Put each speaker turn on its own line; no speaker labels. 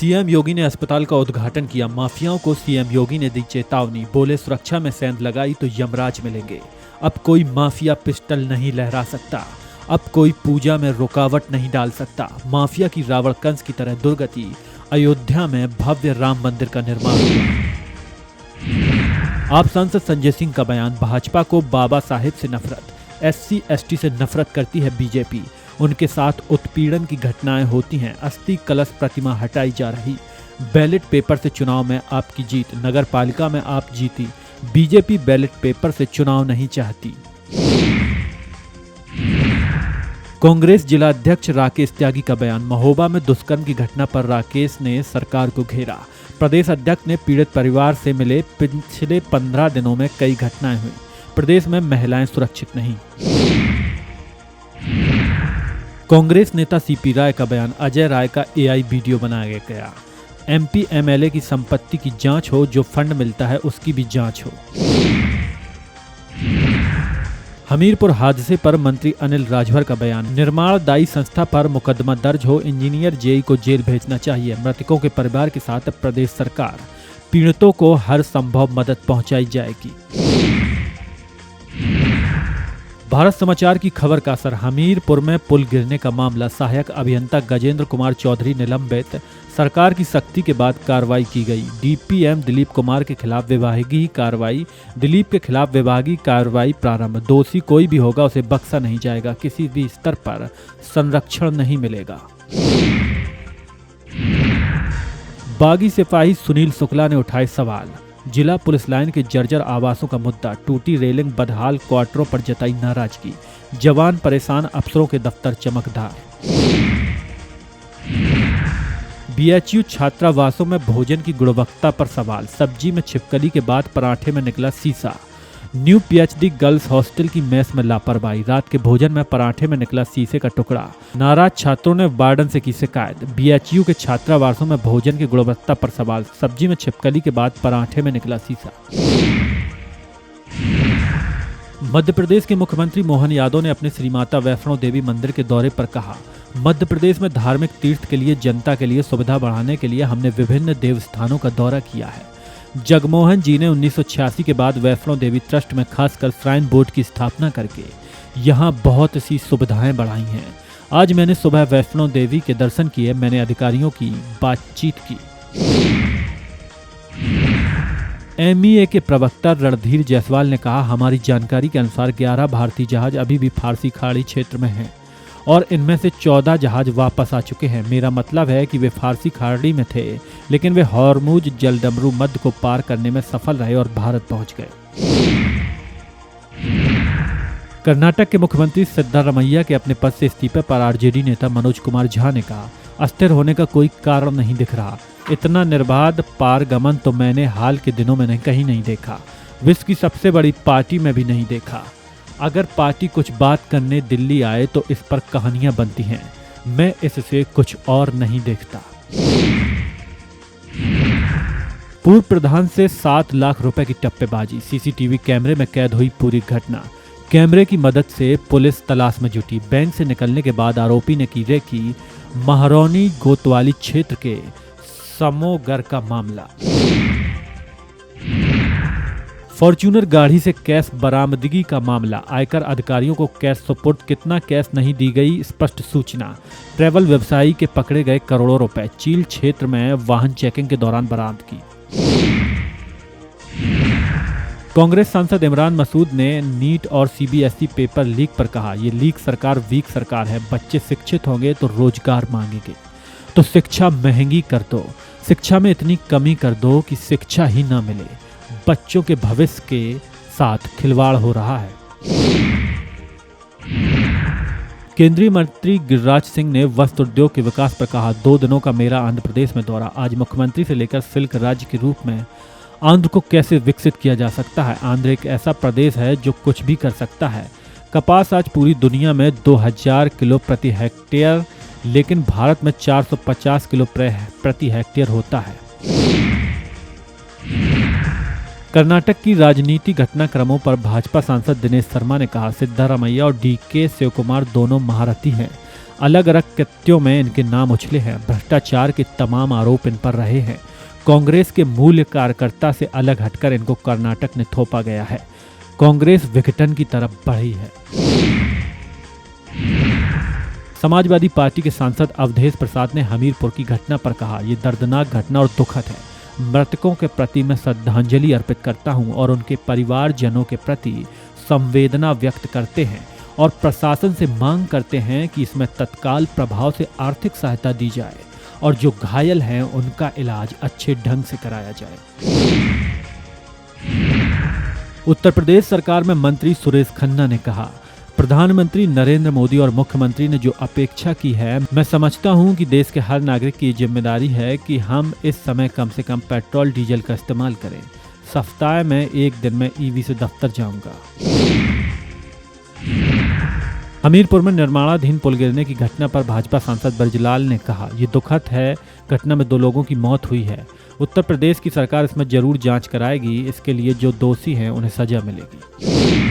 CM योगी ने अस्पताल का उद्घाटन किया। माफियाओं को सीएम योगी ने दी चेतावनी। बोले सुरक्षा में सेंध लगाई तो यमराज मिलेंगे। अब कोई माफिया पिस्टल नहीं लहरा सकता। अब कोई पूजा में रुकावट नहीं डाल सकता। माफिया की रावण कंस की तरह दुर्गति। अयोध्या में भव्य राम मंदिर का निर्माण हुआ। आप सांसद संजय सिंह का बयान। भाजपा को बाबा साहेब से नफरत, SC ST से नफरत करती है बीजेपी। उनके साथ उत्पीड़न की घटनाएं होती हैं। अस्थि कलश प्रतिमा हटाई जा रही। बैलेट पेपर से चुनाव में आपकी जीत। नगर पालिका में आप जीती। बीजेपी बैलेट पेपर से चुनाव नहीं चाहती। कांग्रेस जिला अध्यक्ष राकेश त्यागी का बयान। महोबा में दुष्कर्म की घटना पर राकेश ने सरकार को घेरा। प्रदेश अध्यक्ष ने पीड़ित परिवार से मिले। पिछले 15 दिनों में कई घटनाएं हुई। प्रदेश में महिलाएं सुरक्षित नहीं। कांग्रेस नेता CP राय का बयान। अजय राय का AI वीडियो बनाया गया। MP MLA की संपत्ति की जांच हो, जो फंड मिलता है उसकी भी जांच हो। हमीरपुर हादसे पर मंत्री अनिल राजभर का बयान। निर्माणदायी संस्था पर मुकदमा दर्ज हो, इंजीनियर JE को जेल भेजना चाहिए। मृतकों के परिवार के साथ प्रदेश सरकार। पीड़ितों को हर संभव मदद पहुंचाई जाएगी। भारत समाचार की खबर का असर। हमीरपुर में पुल गिरने का मामला। सहायक अभियंता गजेंद्र कुमार चौधरी निलंबित। सरकार की सख्ती के बाद कार्रवाई की गई। DPM दिलीप कुमार के खिलाफ विभागीय कार्रवाई। दिलीप के खिलाफ विभागीय कार्रवाई प्रारंभ। दोषी कोई भी होगा उसे बख्शा नहीं जाएगा। किसी भी स्तर पर संरक्षण नहीं मिलेगा। बागी सिपाही सुनील शुक्ला ने उठाए सवाल। जिला पुलिस लाइन के जर्जर आवासों का मुद्दा। टूटी रेलिंग, बदहाल क्वार्टरों पर जताई नाराजगी। जवान परेशान, अफसरों के दफ्तर चमकदार। BHU छात्रावासों में भोजन की गुणवत्ता पर सवाल। सब्जी में छिपकली के बाद पराठे में निकला शीशा। न्यू PhD गर्ल्स हॉस्टल की मेस में लापरवाही। रात के भोजन में पराठे में निकला शीशे का टुकड़ा। नाराज छात्रों ने वार्डन से की शिकायत। BHU के छात्रावासों में भोजन की गुणवत्ता पर सवाल। सब्जी में छिपकली के बाद पराठे में निकला शीशा। मध्य प्रदेश के मुख्यमंत्री मोहन यादव ने अपने श्री माता वैष्णो देवी मंदिर के दौरे पर कहा, मध्य प्रदेश में धार्मिक तीर्थ के लिए जनता के लिए सुविधा बढ़ाने के लिए हमने विभिन्न देवस्थानों का दौरा किया है। जगमोहन जी ने 1986 के बाद वैष्णो देवी ट्रस्ट में खासकर श्राइन बोर्ड की स्थापना करके यहाँ बहुत सी सुविधाएं बढ़ाई हैं। आज मैंने सुबह वैष्णो देवी के दर्शन किए। मैंने अधिकारियों की बातचीत की। MEA के प्रवक्ता रणधीर जायसवाल ने कहा, हमारी जानकारी के अनुसार 11 भारतीय जहाज अभी भी फारसी खाड़ी क्षेत्र में हैं और इनमें से 14 जहाज वापस आ चुके हैं। मेरा मतलब है कि वे फारसी खाड़ी में थे, लेकिन वे हॉर्मुज जलडमरू मध्य को पार करने में सफल रहे और भारत पहुंच गए। कर्नाटक के मुख्यमंत्री सिद्धारमैया के अपने पद से इस्तीफे पर RJD नेता मनोज कुमार झा ने कहा, अस्थिर होने का कोई कारण नहीं दिख रहा। इतना निर्बाध पारगमन तो मैंने हाल के दिनों में कहीं नहीं देखा। विश्व की सबसे बड़ी पार्टी में भी नहीं देखा। अगर पार्टी कुछ बात करने दिल्ली आए तो इस पर कहानियां बनती हैं। मैं इससे कुछ और नहीं देखता। पूर्व प्रधान से 7 लाख रुपए की टप्पेबाजी। CCTV कैमरे में कैद हुई पूरी घटना। कैमरे की मदद से पुलिस तलाश में जुटी। बैंक से निकलने के बाद आरोपी ने की रेकी। महारौनी गोतवाली क्षेत्र के समोगर का मामला। फॉर्च्यूनर गाड़ी से कैश बरामदगी का मामला। आयकर अधिकारियों को कैश सुपुर्द। कितना कैश नहीं दी गई स्पष्ट सूचना। ट्रैवल व्यवसायी के पकड़े गए करोड़ों रुपए। चील क्षेत्र में वाहन चेकिंग के दौरान बरामदगी। कांग्रेस सांसद इमरान मसूद ने नीट और CBSE पेपर लीक पर कहा, ये लीक सरकार वीक सरकार है। बच्चे शिक्षित होंगे तो रोजगार मांगेंगे, तो शिक्षा महंगी कर दो। शिक्षा में इतनी कमी कर दो कि शिक्षा ही ना मिले। बच्चों के भविष्य के साथ खिलवाड़ हो रहा है। केंद्रीय मंत्री गिरिराज सिंह ने वस्त्र उद्योग के विकास पर कहा, 2 दिनों का मेरा आंध्र प्रदेश में दौरा। आज मुख्यमंत्री से लेकर सिल्क राज्य के रूप में आंध्र को कैसे विकसित किया जा सकता है। आंध्र एक ऐसा प्रदेश है जो कुछ भी कर सकता है। कपास आज पूरी दुनिया में 2000 किलो प्रति हेक्टेयर, लेकिन भारत में 450 किलो प्रति हेक्टेयर होता है। कर्नाटक की राजनीति घटनाक्रमों पर भाजपा सांसद दिनेश शर्मा ने कहा, सिद्धारमैया और DK शिवकुमार दोनों महारथी हैं। अलग अलग कृत्यों में इनके नाम उछले हैं। भ्रष्टाचार के तमाम आरोप इन पर रहे हैं। कांग्रेस के मूल कार्यकर्ता से अलग हटकर इनको कर्नाटक ने थोपा गया है। कांग्रेस विघटन की तरफ बढ़ी है। समाजवादी पार्टी के सांसद अवधेश प्रसाद ने हमीरपुर की घटना पर कहा, ये दर्दनाक घटना और दुखद है। मृतकों के प्रति मैं श्रद्धांजलि अर्पित करता हूं और उनके परिवारजनों के प्रति संवेदना व्यक्त करते हैं और प्रशासन से मांग करते हैं कि इसमें तत्काल प्रभाव से आर्थिक सहायता दी जाए और जो घायल हैं उनका इलाज अच्छे ढंग से कराया जाए। उत्तर प्रदेश सरकार में मंत्री सुरेश खन्ना ने कहा, प्रधानमंत्री नरेंद्र मोदी और मुख्यमंत्री ने जो अपेक्षा की है, मैं समझता हूं कि देश के हर नागरिक की जिम्मेदारी है कि हम इस समय कम से कम पेट्रोल डीजल का इस्तेमाल करें। सप्ताह में एक दिन में ईवी से दफ्तर जाऊंगा। हमीरपुर में निर्माणाधीन पुल गिरने की घटना पर भाजपा सांसद ब्रजलाल ने कहा, ये दुखद है, घटना में 2 लोगों की मौत हुई है। उत्तर प्रदेश की सरकार इसमें जरूर जांच कराएगी। इसके लिए जो दोषी हैं उन्हें सजा मिलेगी।